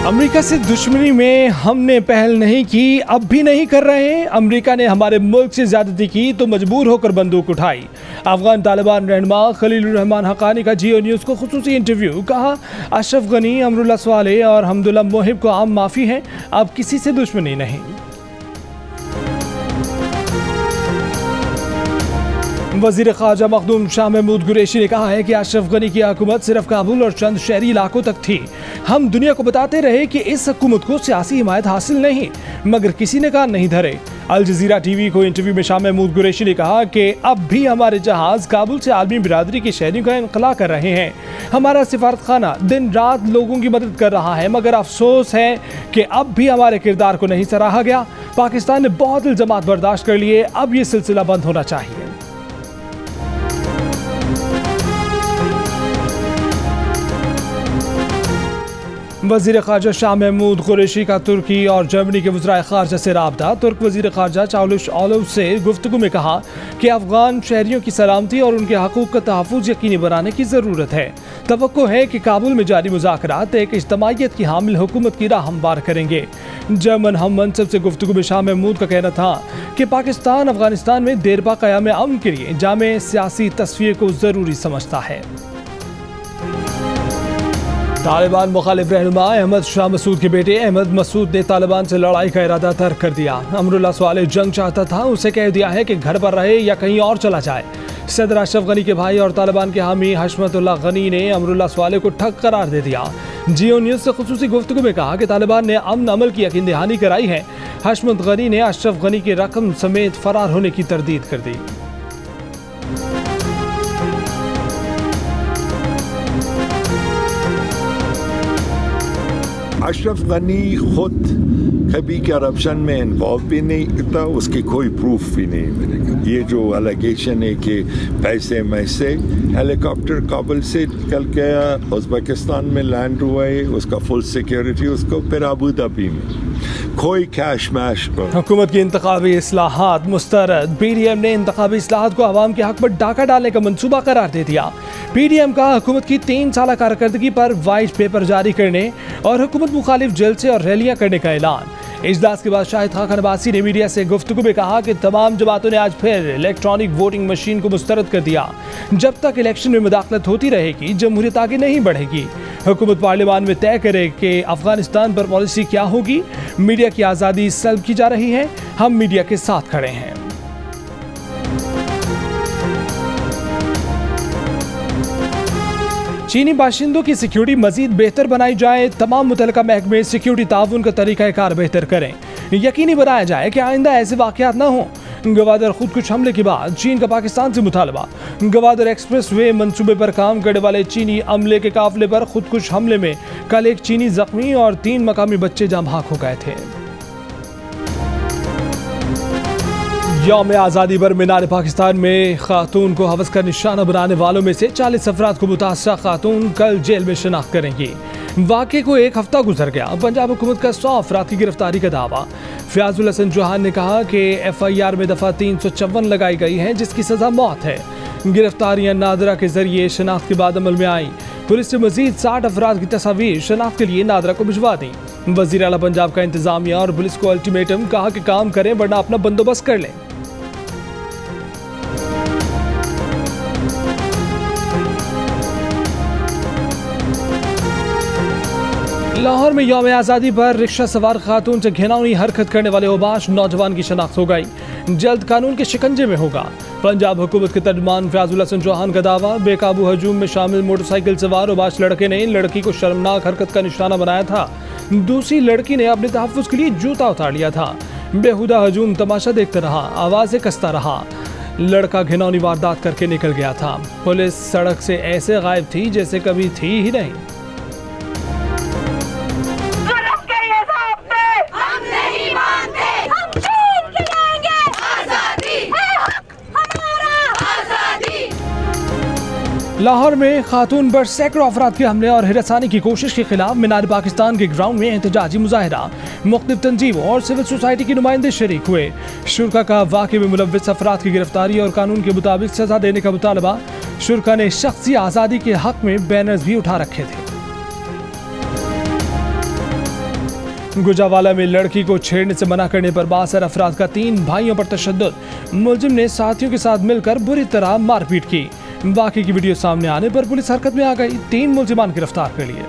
America से दुश्मनी में हमने पहल नहीं की, अब भी नहीं कर रहे हैं। अमेरिका ने हमारे मुल्क से ज्यादती की तो मजबूर होकर बंदूक उठाई। अफगान तालिबान रहनुमा खलीलुर रहमान हक्कानी का जियो न्यूज़ को खुसूसी इंटरव्यू। कहा, अशरफ गनी, अमरुल्लाह स्वाले और हमदुल्ला मोहिब को आम माफ़ी है, अब किसी से दुश्मनी नहीं। वज़ीर ख़ारजा मखदूम शाह महमूद कुरैशी ने कहा है कि अशरफ गनी की हुकूमत सिर्फ काबुल और चंद शहरी इलाकों तक थी। हम दुनिया को बताते रहे कि इस हुकूमत को सियासी हिमायत हासिल नहीं, मगर किसी ने कान नहीं धरे। अल जज़ीरा टीवी को इंटरव्यू में शाह महमूद कुरैशी ने कहा कि अब भी हमारे जहाज काबुल से आलमी बिरादरी के शहरियों का इनकला कर रहे हैं। हमारा सिफारत खाना दिन रात लोगों की मदद कर रहा है, मगर अफसोस है कि अब भी हमारे किरदार को नहीं सराहा गया। पाकिस्तान ने बहुत इल्ज़ामात बर्दाश्त कर लिए, अब ये सिलसिला बंद होना चाहिए। वज़ीर ख़ारजा शाह महमूद कुरैशी का तुर्की और जर्मनी के वज़राए ख़ारजा से राब्ता। तुर्क वज़ीर ख़ारजा चावलुश ओलव से गुफ्तगू में कहा कि अफ़गान शहरियों की सलामती और उनके हकूक़ का तहफ़्फ़ुज़ यकीनी बनाने की ज़रूरत है। तवक्को है कि काबुल में जारी मुज़ाकरात एक इज्तमाइयत की हामिल हुकूमत की राह हमवार करेंगे। जर्मन हम मनसब से गुफ्तगू में शाह महमूद का कहना था कि पाकिस्तान अफ़गानिस्तान में देरपा क़याम अमन के लिए जामे सियासी तस्वीर को ज़रूरी समझता है। तालिबान मुखालिफ रहनुमा अहमद शाह मसूद के बेटे अहमद मसूद ने तालिबान से लड़ाई का इरादा तर्क कर दिया। अमरुल्लाह स्वाले जंग चाहता था, उसे कह दिया है कि घर पर रहे या कहीं और चला जाए। सदर अशरफ गनी के भाई और तालिबान के हामी हशमतुल्लाह गनी ने अमरुल्लाह स्वाले को ठग करार दे दिया। जियो न्यूज़ से खुसूसी गुफ्तगू में कहा कि तालिबान ने अमन अमल की यकीन दहानी कराई है। हशमत गनी ने अशरफ गनी की रकम समेत फरार होने की तरदीद कर दी। अशरफ गनी खुद कभी करप्शन में इन्वॉल्व भी नहीं था, उसकी कोई प्रूफ भी नहीं मिलेगा। ये जो एलिगेशन है कि पैसे में से हेलीकॉप्टर काबुल से निकल गया, उज़्बेकिस्तान में लैंड हुआ है, उसका फुल सिक्योरिटी उसको, फिर अबू धाबी में कोई कैश मैश पर। हुकूमत की इंतखाबी इस्लाहात मुस्तरद। PDM ने इंतखाबी इस्लाहात को अवाम के हक में डाका डालने का मंसूबा करार दे दिया। PDM का हुकूमत की 3 साल कारकर्दगी पर वाइट पेपर जारी करने और हुकूमत मुखालिफ जलसे और रैलियां करने का ऐलान। इजलास के बाद शाहिद खान अब्बासी ने मीडिया से गुफ्तगू में कहा कि तमाम जमातों ने आज फिर इलेक्ट्रॉनिक वोटिंग मशीन को मुस्तरद कर दिया। जब तक इलेक्शन में मुदाखलत होती रहेगी, जमहूरियत आगे नहीं बढ़ेगी। हुकूमत पार्लियामान में तय करे कि अफगानिस्तान पर पॉलिसी क्या होगी। मीडिया की आज़ादी सल्ब की जा रही है, हम मीडिया के साथ खड़े हैं। चीनी बाशिंदों की सिक्योरिटी मजीद बेहतर बनाई जाए। तमाम मुतलका महकमे सिक्योरिटी ताउन का तरीक़ाकार बेहतर करें। यकीनी बनाया जाए कि आइंदा ऐसे वाक़यात न हों। गवादर खुदकुश हमले के बाद चीन का पाकिस्तान से मुतालबा। गवादर एक्सप्रेस वे मंसूबे पर काम करने वाले चीनी अमले के काफिले पर खुदकुश हमले में कल एक चीनी जख्मी और 3 मकामी बच्चे जाँ भाग हो गए थे। यौम आज़ादी पर मीनार पाकिस्तान में खातून को हवस का निशाना बनाने वालों में से 40 अफराद को मुतासरा खातून कल जेल में शनाख्त करेंगी। वाक़े को 1 हफ्ता गुजर गया, पंजाब हुकूमत का 100 अफराद की गिरफ्तारी का दावा। फयाजुल हसन चौहान ने कहा कि FIR में दफ़ा 354 लगाई गई है, जिसकी सज़ा मौत है। गिरफ्तारियां नादरा के जरिए शनाख्त के बाद अमल में आई। पुलिस ने मजीद 60 अफराद की तस्वीर शनाख्त के लिए नादरा को भिजवा दी। वज़ीर आला पंजाब का इंतजामिया और पुलिस को अल्टीमेटम, कहा कि काम करें वरना अपना बंदोबस्त कर लें। लाहौर में यौम आज़ादी पर रिक्शा सवार खातून से घिनौनी हरकत करने वाले ओबाश नौजवान की शनाख्त हो गई, जल्द कानून के शिकंजे में होगा। पंजाब हुकूमत के तर्जुमान फयाजुल हसन चौहान का दावा, बेकाबू हजूम में शामिल मोटरसाइकिल सवार ओबाश लड़के ने लड़की को शर्मनाक हरकत का निशाना बनाया था। दूसरी लड़की ने अपने तहफ़्फ़ुज़ के लिए जूता उतार लिया था। बेहुदा हजूम तमाशा देखता रहा, आवाज़ें कसता रहा। लड़का घिनौनी वारदात करके निकल गया था। पुलिस सड़क से ऐसे गायब थी जैसे कभी थी ही नहीं। लाहौर में खातून पर सैकड़ों अफराद के हमले और हिरासानी की कोशिश के खिलाफ मीनार पाकिस्तान के ग्राउंड में एहतजाजी मुजाहिरा। मुख्तलिफ तंजीमों और सिविल सोसाइटी के नुमाइंदे शरीक हुए। शुरा का वाक़े में मुलव्विस अफराद की गिरफ्तारी और कानून के मुताबिक सजा देने का मुतालबा। शुरा ने शख्सी आज़ादी के हक में बैनर्स भी उठा रखे थे। गुजरावाला में लड़की को छेड़ने से मना करने पर बासर अफराद का 3 भाइयों पर तशद्दुद। मुलजिम ने साथियों के साथ मिलकर बुरी तरह मारपीट की। बाकी की वीडियो सामने आने पर पुलिस हरकत में आ गई। 3 मुलजिमान गिरफ्तार कर लिए।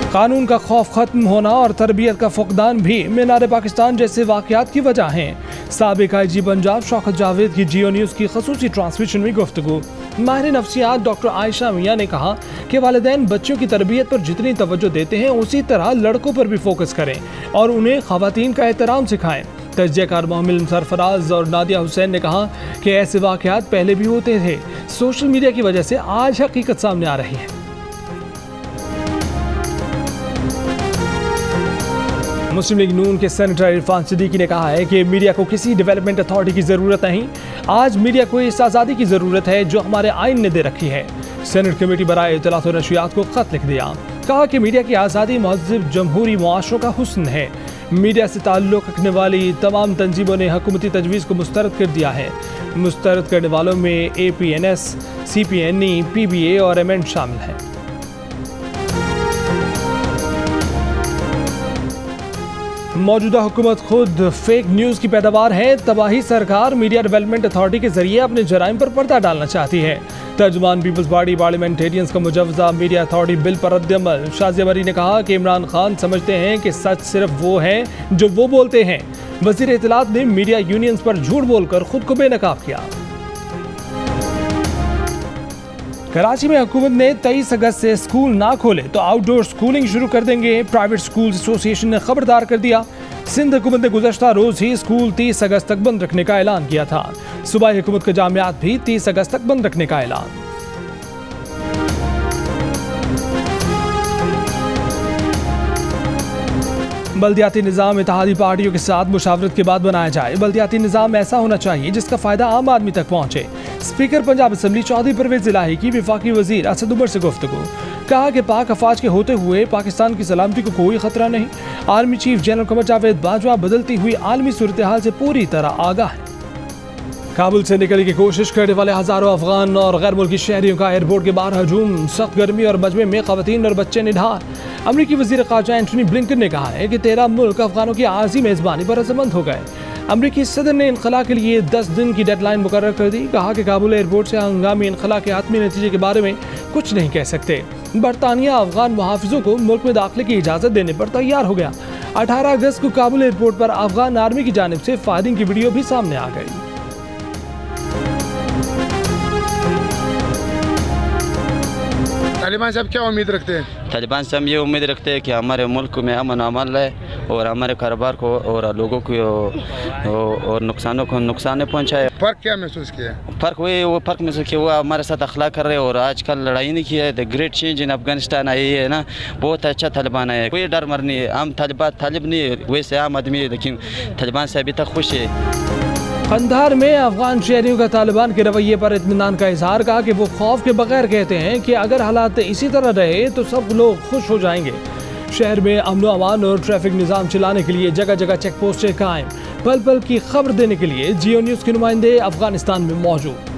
कानून का खौफ खत्म होना और तरबियत का फुकदान भी मीनार पाकिस्तान जैसे वाकयात की वजह हैं। साबिक IG पंजाब शौकत जावेद की जियो न्यूज़ की खसूसी ट्रांसमिशन में गुफ्तगू। माहिर नफ्सियात डॉक्टर आयशा मियाँ ने कहा कि वालिदैन बच्चों की तरबियत पर जितनी तवज्जो देते हैं उसी तरह लड़कों पर भी फोकस करें और उन्हें ख़वातीन का एहतराम सिखाएं। तजज़ियाकार मोहम्मद सरफराज और नादिया हुसैन ने कहा कि ऐसे वाकयात पहले भी होते थे, सोशल मीडिया की वजह से आज हकीकत सामने आ रही है। मुस्लिम लीग नून के सेनेटर इरफान सिद्दीकी ने कहा है कि मीडिया को किसी डेवलपमेंट अथॉरिटी की ज़रूरत नहीं, आज मीडिया को इस आज़ादी की ज़रूरत है जो हमारे आइन ने दे रखी है। सेनेट कमेटी बराए इत्तलात और नशियात को ख़त लिख दिया। कहा कि मीडिया की आज़ादी महज़ब जमहूरी मुआशरों का हुस्न है। मीडिया से ताल्लुक़ रखने वाली तमाम तंजीमों ने हुकूमती तजवीज़ को मुस्तरद कर दिया है। मुस्तरद करने वालों में APNS, CPNE, PBA और MN शामिल हैं। मौजूदा हुकूमत खुद फेक न्यूज़ की पैदावार है। तबाही सरकार मीडिया डेवलपमेंट अथॉरिटी के जरिए अपने जराइम पर पर्दा डालना चाहती है। तर्जुमान पीपल्स पार्टी पार्लियामेंटेरियंस का मुजव्वज़ा मीडिया अथॉरिटी बिल पर रद्द-ए-अमल। शाज़िया मरी ने कहा कि इमरान खान समझते हैं कि सच सिर्फ वो है जो वो बोलते हैं। वज़ीर इत्तलात ने मीडिया यूनियंस पर झूठ बोलकर खुद को बेनकाब किया। कराची में हुकूमत ने 23 अगस्त से स्कूल ना खोले तो आउटडोर स्कूलिंग शुरू कर देंगे। प्राइवेट स्कूल एसोसिएशन ने खबरदार कर दिया। सिंध हुकूमत ने गुज़श्ता रोज़ ही स्कूल 30 अगस्त तक बंद रखने का ऐलान किया था। सूबाई हुकूमत के जामियात भी 30 अगस्त तक बंद रखने का ऐलान। बल्दियाती निज़ाम इत्तेहादी पार्टियों के साथ मुशावरत के बाद बनाया जाए। बल्दियाती निज़ाम ऐसा होना चाहिए जिसका फ़ायदा आम आदमी तक पहुँचे। स्पीकर पंजाब असम्बली चौधरी परवेज़ इलाही की वफाकी वज़ीर असद उमर से गुफ्तगू। कहा कि पाक अफवाज के होते हुए पाकिस्तान की सलामती को कोई ख़तरा नहीं। Army chief general Qamar Javed Bajwa बदलती हुई आलमी सूरत हाल से पूरी तरह आगाह है। काबुल से निकलने की कोशिश करने वाले हज़ारों अफगान और गैर मुल्की शहरियों का एयरपोर्ट के बाहर हजूम। सख्त गर्मी और मजमे में ख़वातीन और बच्चे निढार। अमरीकी वज़ीर ख़ारजा एंटनी ब्लिंकन ने कहा है कि 13 मुल्क अफगानों की आर्जी मेज़बानी पर रज़ामंद हो गए। अमरीकी सदर ने इनखला के लिए 10 दिन की डेडलाइन मुकर्रर कर दी। कहा कि काबुल एयरपोर्ट से हंगामी इनखला के आत्मी नतीजे के बारे में कुछ नहीं कह सकते। बरतानिया अफगान मुहाफिजों को मुल्क में दाखिले की इजाज़त देने पर तैयार हो गया। 18 अगस्त को काबुल एयरपोर्ट पर अफगान आर्मी की जानिब से फायरिंग की वीडियो भी सामने आ गई। तालिबान साहब क्या उम्मीद रखते हैं? तालिबान से हम ये उम्मीद रखते हैं कि हमारे मुल्क में अमन अमन रहे और हमारे कारोबार को और लोगों को और नुकसानों को नुकसान पहुंचाए। फ़र्क क्या महसूस किया? फ़र्क वो फ़र्क महसूस किया, वो हमारे साथ अखलाक कर रहे हैं और आजकल लड़ाई नहीं की है। The great change in Afghanistan आई है ना, बहुत अच्छा तालिबान है। कोई डर मर नहीं है। हम तालिब नहीं वैसे आम आदमी है, लेकिन तालिबान से अभी तक खुश है। कंधार में अफगान शहरियों का तालिबान के रवैये पर इत्मीनान का इजहार। कहा कि वो खौफ के बगैर कहते हैं कि अगर हालात इसी तरह रहे तो सब लोग खुश हो जाएंगे। शहर में अमन व अमान और ट्रैफिक निज़ाम चलाने के लिए जगह जगह चेक पोस्टें कायम। पल पल की खबर देने के लिए जियो न्यूज़ के नुमाइंदे अफगानिस्तान में मौजूद।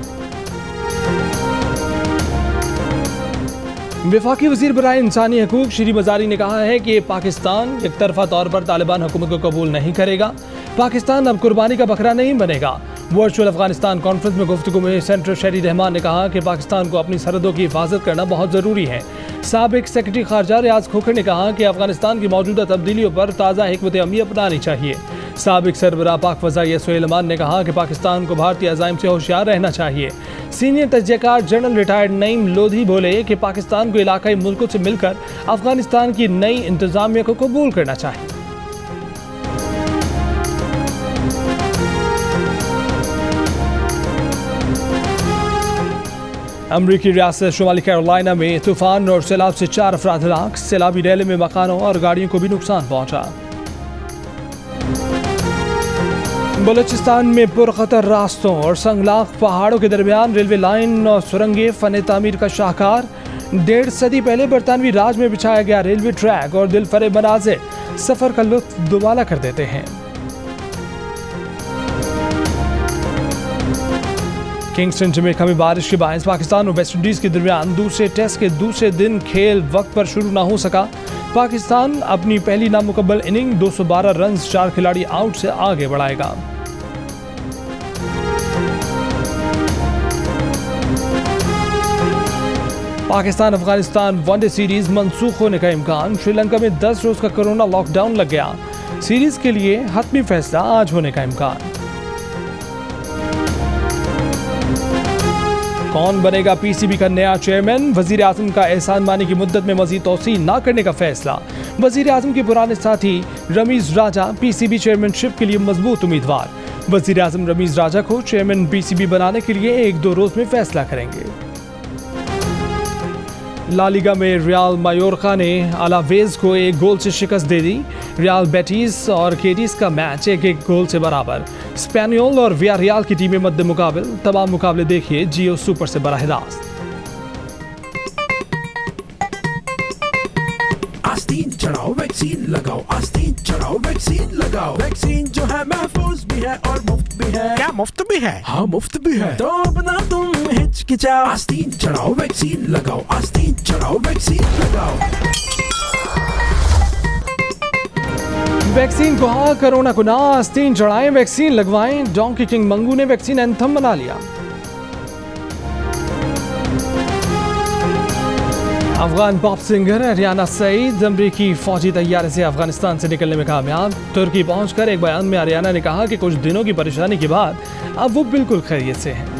वफाकी वज़ीर बराए इंसानी हकूक़ शरी मज़ारी ने कहा है कि पाकिस्तान एक तरफा तौर पर तालिबान हुकूमत को कबूल नहीं करेगा। पाकिस्तान अब कुर्बानी का बकरा नहीं बनेगा। वर्चुअल अफगानिस्तान कॉन्फ्रेंस में गुफ्तगू में सेनेटर शहरी रहमान ने कहा कि पाकिस्तान को अपनी सरहदों की हिफाजत करना बहुत ज़रूरी है। साबिक सेक्रेटरी खारजा रियाज खोखर ने कहा कि अफगानिस्तान की मौजूदा तब्दीलियों पर ताज़ा हिकमत अमली अपनानी चाहिए। साबिक सरबराह पाक फ़ज़ाइया सुहेल अमान ने कहा कि पाकिस्तान को भारतीय अज़ाइम से होशियार रहना चाहिए। सीनियर तजज़ियाकार जनरल रिटायर्ड नईम लोधी बोले कि पाकिस्तान को इलाकाई मुल्कों से मिलकर अफगानिस्तान की नई इंतज़ामिया को कबूल करना चाहिए। अमरीकी रियासत शुमाली कैरोलिना में तूफान और सैलाब से 4 अफराद हलाक। सैलाबी रैली में मकानों और गाड़ियों को भी नुकसान पहुंचा। बलूचिस्तान में पुरखतर रास्तों और संगलाख पहाड़ों के दरमियान रेलवे लाइन और सुरंगें फन तामीर का शाहकार। 1.5 सदी पहले बरतानवी राज में बिछाया गया रेलवे ट्रैक और दिलफरेब मनाज़िर सफ़र का लुत्फ दुबाला कर देते हैं। किंगस्टन जमैका में बारिश के बायस पाकिस्तान और वेस्ट इंडीज के दरमियान दूसरे टेस्ट के दूसरे दिन खेल वक्त पर शुरू न हो सका। पाकिस्तान अपनी पहली नामुकम्मल इनिंग 212 रन 4 खिलाड़ी आउट से आगे बढ़ाएगा। पाकिस्तान अफगानिस्तान वनडे सीरीज मंसूख होने का इम्कान। श्रीलंका में 10 रोज का कोरोना लॉकडाउन लग गया। सीरीज के लिए हतमी फैसला आज होने का इम्कान। कौन बनेगा पीसीबी का नया चेयरमैन? वजीर आजम का एहसान मानी की मुद्दत में मजीद तौसी न करने का फैसला। वजीर आजम के पुराने साथी रमीज राजा पीसीबी चेयरमैनशिप के लिए मजबूत उम्मीदवार। वजीर आजम रमीज राजा को चेयरमैन पीसीबी बनाने के लिए 1-2 रोज में फैसला करेंगे। ला लीगा में रियाल मायोर्का ने अलावेज को 1 गोल से शिकस्त दे दी। रियाल बेटिस और केटिस का मैच 1-1 गोल से बराबर। स्पेनियोल और वियारियाल की टीमें मद्दे मुकाबिल। तमाम मुकाबले देखिए जियो सुपर से बराह रास्त। आस्तीन चढ़ाओ वैक्सीन लगाओ, आस्तीन चढ़ाओ वैक्सीन लगाओ। वैक्सीन जो है महफूज भी है और मुफ्त भी है। क्या मुफ्त भी है? हाँ मुफ्त भी है। तो अपना तुम हिचकिचाओ, आस्तीन चढ़ाओ वैक्सीन लगाओ, आस्तीन चढ़ाओ वैक्सीन लगाओ। वैक्सीन को हाँ, कोरोना को ना। आस्तीन चढ़ाएं, वैक्सीन लगवाएं। डोंकी किंग मंगू ने वैक्सीन एंथम बना लिया। अफगान पॉप सिंगर रियाना सईद अमरीकी फौजी तैयारे से अफगानिस्तान से निकलने में कामयाब। तुर्की पहुंचकर एक बयान में रियाना ने कहा कि कुछ दिनों की परेशानी के बाद अब वो बिल्कुल खैरियत से हैं।